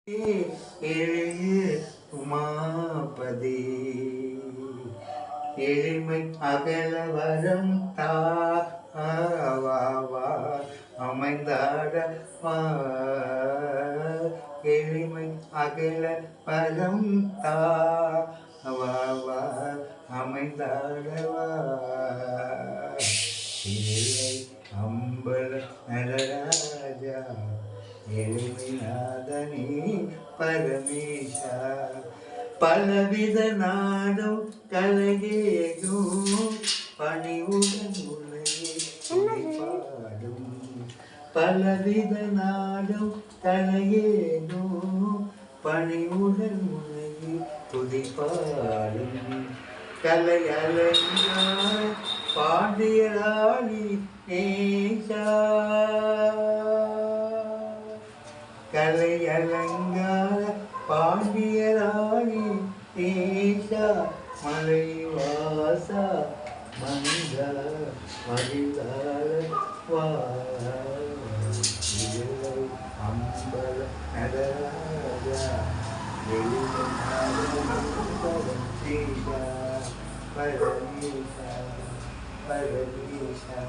எழிய உமாபதி எளிமை அகல வரம் தாவா அமைந்தாட எளிமை அகல வரம் தாவா அமைந்தாடவா இல்லை அம்பல நடராஜா எளிமைநாதனே பரமேஷா பலவித நாடும் கலகேகும் பணிவுடன் உலகே பாடும் பலவித நாடும் கலகேகும் பணிவுடன் உலகே துதிப்பாடும் கலையலங்காய் பாண்டியராணி நேஷா கலையலங்கார பாண்டியராணி தேஷா மலைவாசா மந்த மதிதார வாழை அம்பல நடராஜா பரமேஷா பரமேஷா